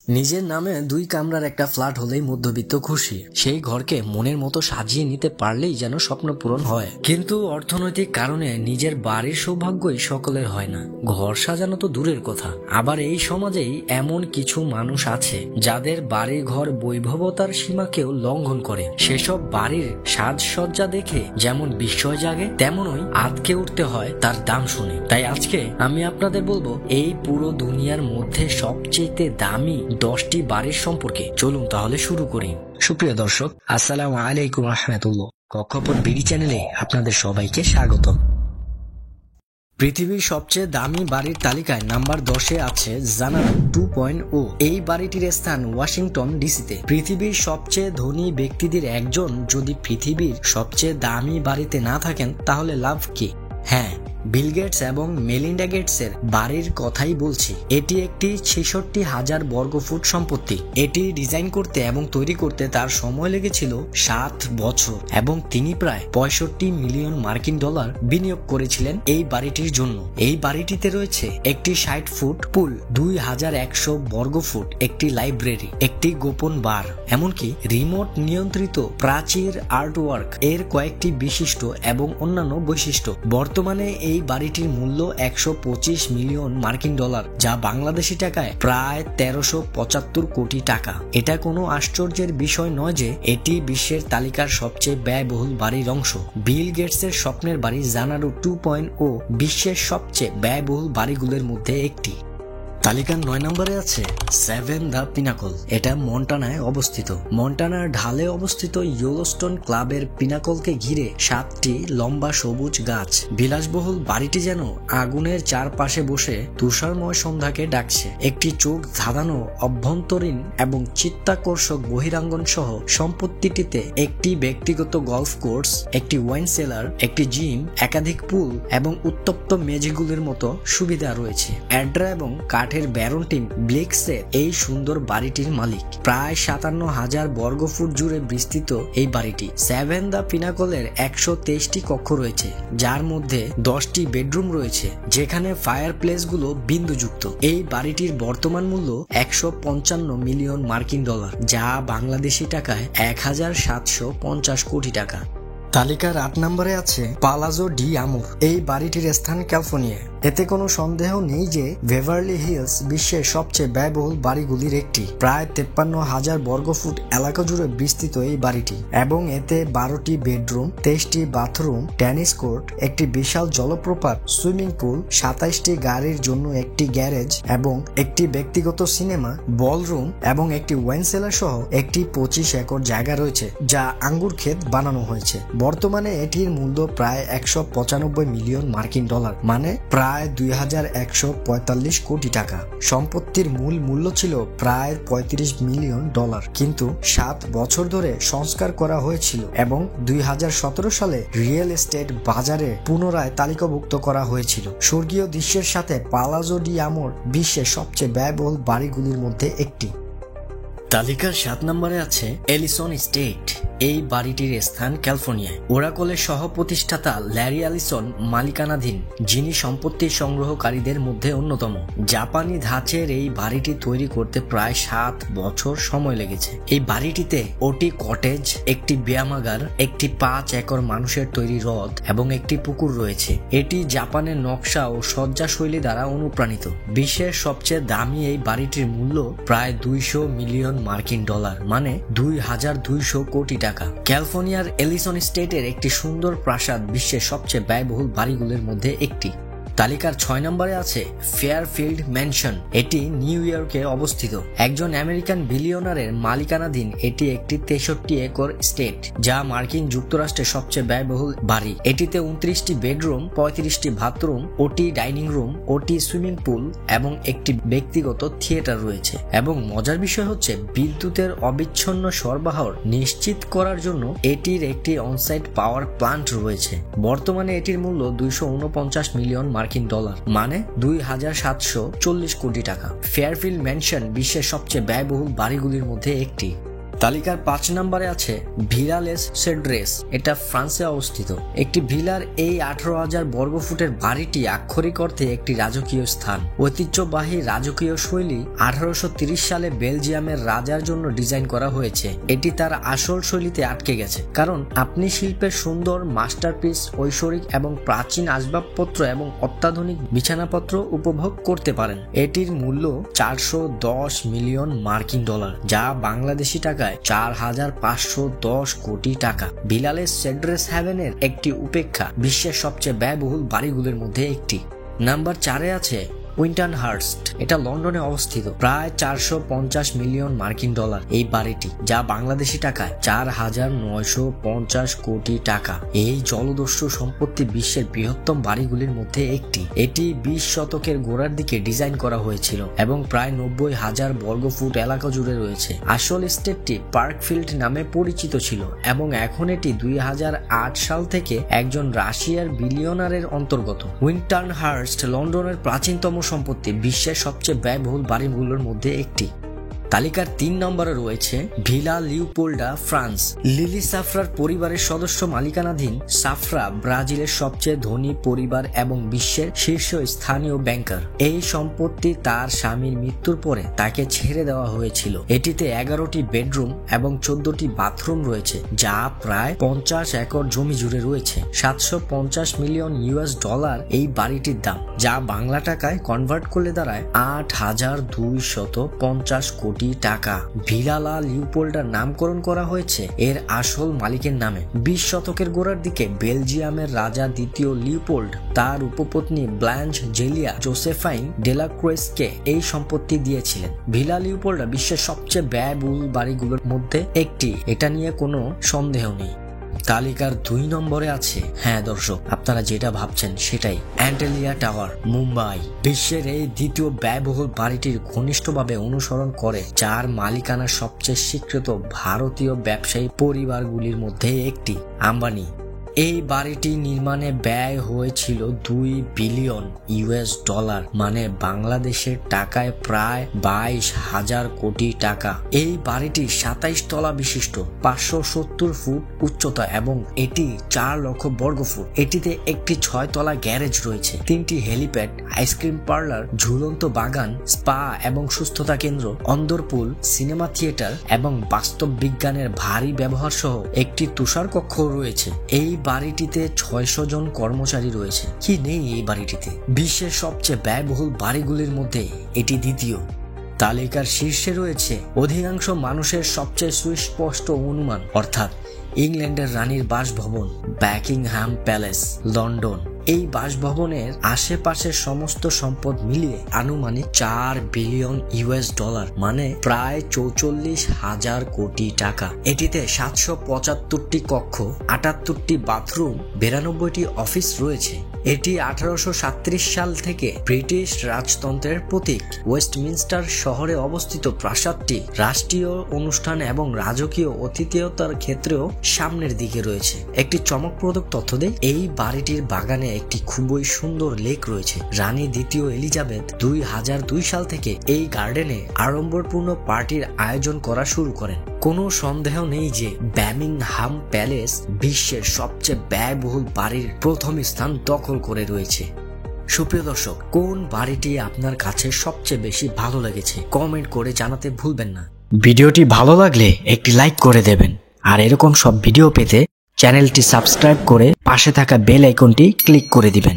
নিজের নামে 2 কামরার একটা ফ্ল্যাট হলেই মধ্যবিত্ত খুশি। সেই ঘরকে মনের মতো সাজিয়ে নিতে পারলেই যেন স্বপ্ন পূরণ হয়। কিন্তু অর্থনৈতিক কারণে নিজের বাড়ির সৌভাগ্যই সকলের হয় না। ঘর সাজানো তো দূরের কথা, আবার এই সমাজেই এমন কিছু মানুষ আছে যাদের বাড়ি ঘর বৈভবতার সীমাকেও লঙ্ঘন করে। সেসব বাড়ির সাজসজ্জা দেখে যেমন বিস্ময় জাগে, তেমনই আঁতকে উঠতে হয় তার দাম শুনে। তাই আজকে আমি আপনাদের বলবো এই পুরো দুনিয়ার মধ্যে সবচেয়ে দামি 10টি বাড়ির সম্পর্কে। চলুন তাহলে শুরু করি। সুপ্রিয় দর্শক, আসসালামু আলাইকুম রাহমাতুল্লাহ। কক্ষপথ বিডি চ্যানেলে আপনাদের সবাইকে স্বাগত। পৃথিবীর সবচেয়ে দামি বাড়ির তালিকায় নাম্বার 10-এ আছে জানারু 2.0। এই বাড়িটির স্থান ওয়াশিংটন ডিসিতে। পৃথিবীর সবচেয়ে ধনী ব্যক্তিদের একজন যদি পৃথিবীর সবচেয়ে দামি বাড়িতে না থাকেন তাহলে লাভ কি? হ্যাঁ, বিল গেটস এবং মেলিন্ডা গেটসের বাড়ির কথাই বলছি। এটি একটি 66,000 বর্গফুট সম্পত্তি। এটি ডিজাইন করতে এবং তৈরি করতে তার সময় লেগেছিল 7 বছর এবং তিনি প্রায় 65 মিলিয়ন মার্কিন ডলার বিনিয়োগ করেছিলেন এই বাড়িটির জন্য। এই বাড়িটিতে রয়েছে একটি 60 ফুট পুল, 2100 বর্গফুট, একটি লাইব্রেরি, একটি গোপন বার, এমনকি রিমোট নিয়ন্ত্রিত প্রাচীর আর্টওয়ার্ক এর কয়েকটি বিশিষ্ট এবং অন্যান্য বৈশিষ্ট্য। বর্তমানে এই বাড়িটির মূল্য 125 মিলিয়ন মার্কিন ডলার, যা বাংলাদেশি টাকায় প্রায় 1375 কোটি টাকা। এটা কোনো আশ্চর্যের বিষয় নয় যে এটি বিশ্বের তালিকার সবচেয়ে ব্যয়বহুল বাড়ির অংশ। বিল গেটসের স্বপ্নের বাড়ি জানারু 2.0 বিশ্বের সবচেয়ে ব্যয়বহুল বাড়িগুলোর মধ্যে একটি। তালিকার 9 নম্বরে আছে 7 দ্য পিনাকল। এটা মন্টানায় অবস্থিত। মন্টানার ঢালে অবস্থিত ইয়েলোস্টোন ক্লাবের পিনাকলকে ঘিরে 7টি লম্বা সবুজ গাছ। বিলাসবহুল বাড়িটি যেন আগুনের চারপাশে বসে তুষারময় সন্ধ্যাকে ডাকছে। একটি চোখ ধাঁধানো অভ্যন্তরীণ এবং চিত্তাকর্ষক বহিরাঙ্গন সহ সম্পত্তিটিতে একটি ব্যক্তিগত গলফ কোর্স, একটি ওয়াইন সেলার, একটি জিম, একাধিক পুল এবং উত্তপ্ত মেঝেগুলির মতো সুবিধা রয়েছে। অ্যাড্রা এবং কাঠের ব্যারন টিম ব্লেকসের এই সুন্দর বাড়িটির মালিক। প্রায় 57,000 বর্গফুট জুড়ে বিস্তৃত এই বাড়িটি 7 দ্য পিনাকলের 123টি কক্ষ রয়েছে, যার মধ্যে 10টি বেডরুম রয়েছে, যেখানে ফায়ার প্লেসগুলো বিন্দুযুক্ত। এই বাড়িটির বর্তমান মূল্য 155 মিলিয়ন মার্কিন ডলার, যা বাংলাদেশি টাকায় 1750 কোটি টাকা। তালিকার 8 নম্বরে আছে পালাজো ডি আমুর। এই বাড়িটির স্থান ক্যালিফোর্নিয়ায়। এতে কোনো সন্দেহ নেই যে বেভারলি হিলস বিশ্বের সবচেয়ে ব্যয়বহুল বাড়িগুলির একটি। প্রায় 53,000 বর্গফুট এলাকা জুড়ে বিস্তৃত এই বাড়িটি এবং এতে 12টি বেডরুম, 23টি বাথরুম, টেনিস কোর্ট, একটি বিশাল জলপ্রপাত, সুইমিং পুল, 27টি গাড়ির জন্য একটি গ্যারেজ এবং একটি ব্যক্তিগত সিনেমা, বলরুম এবং একটি ওয়াইন সেলার সহ একটি 25 একর জায়গা রয়েছে, যা আঙ্গুর ক্ষেত বানানো হয়েছে। বর্তমানে এটির মূল্য প্রায় 195 মিলিয়ন মার্কিন ডলার, মানে প্রায় 2145 কোটি টাকা। সম্পত্তির মূল মূল্য ছিল প্রায় 35 মিলিয়ন ডলার, কিন্তু 7 বছর ধরে সংস্কার করা হয়েছিল এবং 2017 সালে রিয়েল এস্টেট বাজারে পুনরায় তালিকাভুক্ত করা হয়েছিল। স্বর্গীয় দৃশ্যের সাথে পালাজো ডি আমোর বিশ্বের সবচেয়ে ব্যয়বহুল বাড়িগুলির মধ্যে একটি। তালিকার 7 নম্বরে আছে এলিসন স্টেট। এই বাড়িটির স্থান ক্যালিফোর্নিয়ায়। ওরাকলের সহ প্রতিষ্ঠাতা ল্যারি এলিসন মালিকানাধীন, যিনি সম্পত্তির সংগ্রহকারীদের মধ্যে অন্যতম। জাপানি ধাঁচের এই বাড়িটি তৈরি করতে প্রায় 7 বছর সময় লেগেছে। এই বাড়িটিতে ওটি কটেজ, একটি ব্যায়ামাগার, একটি 5 একর মানুষের তৈরি হ্রদ এবং একটি পুকুর রয়েছে। এটি জাপানের নকশা ও সজ্জা শৈলী দ্বারা অনুপ্রাণিত। বিশ্বের সবচেয়ে দামি এই বাড়িটির মূল্য প্রায় 200 মিলিয়ন মার্কিন ডলার, মানে 2200 কোটি টাকা। ক্যালিফোর্নিয়ার এলিসন স্টেটের একটি সুন্দর প্রাসাদ বিশ্বের সবচেয়ে ব্যয়বহুল বাড়িগুলোর মধ্যে একটি। তালিকার 6 নম্বরে আছে ফেয়ারফিল্ড ম্যানশন। এটি নিউ ইয়র্কে অবস্থিত। একজন আমেরিকান বিলিয়নারের মালিকানাধীন এটি একটি 63 একর স্টেট, যা মার্কিন যুক্তরাষ্ট্রের সবচেয়ে ব্যয়বহুল বাড়ি। এটিতে 29টি বেডরুম, 35টি বাথরুম, ওটি ডাইনিং রুম, ওটি সুইমিং পুল এবং একটি ব্যক্তিগত থিয়েটার রয়েছে। এবং মজার বিষয় হচ্ছে, বিদ্যুতের অবিচ্ছিন্ন সরবরাহ নিশ্চিত করার জন্য এটির একটি অনসাইট পাওয়ার প্লান্ট রয়েছে। বর্তমানে এটির মূল্য 249 মিলিয়ন মার্কিন ডলার, মানে 2740 কোটি টাকা। ফেয়ারফিল্ড ম্যানশন বিশ্বের সবচেয়ে ব্যয়বহুল বাড়িগুলির মধ্যে একটি। তালিকার 5 নম্বরে আছে ভিলা লেস সেড্রেস। এটা ফ্রান্সে অবস্থিত। একটি ভিলার এই 18,000 বর্গফুটের বাড়িটি আক্ষরিক অর্থে একটি রাজকীয় স্থান। ঐতিহ্যবাহী রাজকীয় শৈলী 1830 সালে বেলজিয়ামের রাজার জন্য ডিজাইন করা হয়েছে। এটি তার আসল শৈলীতে আটকে গেছে, কারণ আপনি শিল্পের সুন্দর মাস্টারপিস, ঐশ্বরিক এবং প্রাচীন আসবাবপত্র এবং অত্যাধুনিক বিছানাপত্র উপভোগ করতে পারেন। এটির মূল্য 410 মিলিয়ন মার্কিন ডলার, যা বাংলাদেশি টাকায় 4,510 কোটি টাকা। ভিলা লেস সেড্রেস হ্যাভেনের একটি উপেক্ষা, বিশ্বের সবচেয়ে ব্যয়বহুল বাড়িগুলোর মধ্যে একটি। নাম্বার 4-এ আছে উইন্টারহার্স্ট। এটা লন্ডনে অবস্থিত। প্রায় 450 মিলিয়ন মার্কিন ডলার এই বাড়িটি, যা বাংলাদেশি টাকায় 4,950 কোটি টাকা। এই জলদস্যু সম্পত্তি বিশ্বের বৃহত্তম বাড়িগুলির মধ্যে একটি। এটি 20 শতকের গোড়ার দিকে ডিজাইন করা হয়েছিল এবং প্রায় 90,000 বর্গফুট এলাকা জুড়ে রয়েছে। আসল এস্টেটটি পার্কফিল্ড নামে পরিচিত ছিল এবং এখন এটি 2008 সাল থেকে একজন রাশিয়ার বিলিয়নারের অন্তর্গত। উইন্টারহার্স্ট লন্ডনের প্রাচীনতম সম্পত্তি, বিশ্বের সবচেয়ে ব্যয়বহুল বাড়িগুলোর মধ্যে একটি। তালিকার 3 নম্বরে রয়েছে ভিলা লিওপোল্ডা, ফ্রান্স। লিলি সাফরার পরিবারের সদস্য মালিকানাধীন সাফরা ব্রাজিলের সবচেয়ে ধনী পরিবার এবং বিশ্বের শীর্ষ স্থানীয় ব্যাংকার। এই সম্পত্তি তার স্বামীর মৃত্যুর পরে তাকে ছেড়ে দেওয়া হয়েছিল। এটিতে 11টি বেডরুম এবং 14টি বাথরুম রয়েছে, যা প্রায় 50 একর জমি জুড়ে রয়েছে। 750 মিলিয়ন ইউএস ডলার এই বাড়িটির দাম, যা বাংলা টাকায় কনভার্ট করলে দাঁড়ায় 8,250 কোটি টাকা। ভিলা লা লিওপোল্ডার নামকরণ করা হয়েছে এর আসল মালিকের নামে। 20 শতকের গোড়ার দিকে বেলজিয়ামের রাজা দ্বিতীয় লিওপোল্ড তার উপপত্নী ব্ল্যাঞ্চ জেলিয়া জোসেফাইন ডেলাক্রোয়েসকে এই সম্পত্তি দিয়েছিলেন। ভিলা লিওপোল্ডা বিশ্বের সবচেয়ে ব্যয়বহুল বাড়িগুলোর মধ্যে একটি, এটা নিয়ে কোনো সন্দেহ নেই। তালিকার 2 নম্বরে আছে, হ্যাঁ দর্শক, আপনারা যেটা ভাবছেন সেটাই, অ্যান্টেলিয়া টাওয়ার, মুম্বাই। বিশ্বের এই দ্বিতীয় ব্যয়বহুল বাড়িটির ঘনিষ্ঠভাবে অনুসরণ করে, যার মালিকানা সবচেয়ে স্বীকৃত ভারতীয় ব্যবসায়ী পরিবারগুলির মধ্যে একটি, আম্বানি। এই বাড়িটি নির্মাণে ব্যয় হয়েছিল 2 বিলিয়ন ইউএস ডলার, মানে বাংলাদেশের টাকায় প্রায় 22,000 কোটি টাকা। এই বাড়িটি 27 তলা বিশিষ্ট, 570 ফুট উচ্চতা এবং এটি 4 লক্ষ বর্গফুট। এটিতে একটি 6 তলা গ্যারেজ রয়েছে, 3টি হেলিপ্যাড, আইসক্রিম পার্লার, ঝুলন্ত বাগান, স্পা এবং সুস্থতা কেন্দ্র, অন্দরপুল, সিনেমা থিয়েটার এবং বাস্তব বিজ্ঞানের ভারী ব্যবহার সহ একটি তুষার কক্ষ রয়েছে। এই বাড়িটিতে 600 জন কর্মচারী রয়েছে। কি নেই এই বাড়িটিতে? বিশ্বের সবচেয়ে ব্যয়বহুল বাড়িগুলির মধ্যে এটি দ্বিতীয়। তালিকার শীর্ষে রয়েছে অধিকাংশ মানুষের সবচেয়ে সুস্পষ্ট অনুমান, অর্থাৎ ইংল্যান্ডের রানীর বাসভবন বাকিংহাম প্যালেস, লন্ডন। এই বাসভবনের আশেপাশের সমস্ত সম্পদ মিলিয়ে আনুমানিক 4 বিলিয়ন ইউএস ডলার, মানে প্রায় 44,000 কোটি টাকা। এটিতে 775টি কক্ষ, 78টি বাথরুম, 92টি অফিস রয়েছে। এটি 1837 সাল থেকে ব্রিটিশ রাজতন্ত্রের প্রতীক। ওয়েস্টমিনস্টার শহরে অবস্থিত প্রাসাদটি রাষ্ট্রীয় অনুষ্ঠান এবং রাজকীয় অতিথিয়তার ক্ষেত্রেও সামনের দিকে রয়েছে। একটি চমকপ্রদ তথ্য দেয়, এই বাড়িটির বাগানে একটি খুবই সুন্দর লেক রয়েছে। রানী দ্বিতীয় এলিজাবেথ 2002 সাল থেকে এই গার্ডেনে আড়ম্বরপূর্ণ পার্টির আয়োজন করা শুরু করেন। কোনো সন্দেহ নেই যে বার্মিংহাম প্যালেস বিশ্বের সবচেয়ে ব্যয়বহুল বাড়ির প্রথম স্থান দখল করে রয়েছে। সুপ্রিয় দর্শক, কোন বাড়িটি আপনার কাছে সবচেয়ে বেশি ভালো লেগেছে কমেন্ট করে জানাতে ভুলবেন না। ভিডিওটি ভালো লাগলে একটি লাইক করে দেবেন, আর এরকম সব ভিডিও পেতে চ্যানেলটি সাবস্ক্রাইব করে পাশে থাকা বেল আইকনটি ক্লিক করে দিবেন।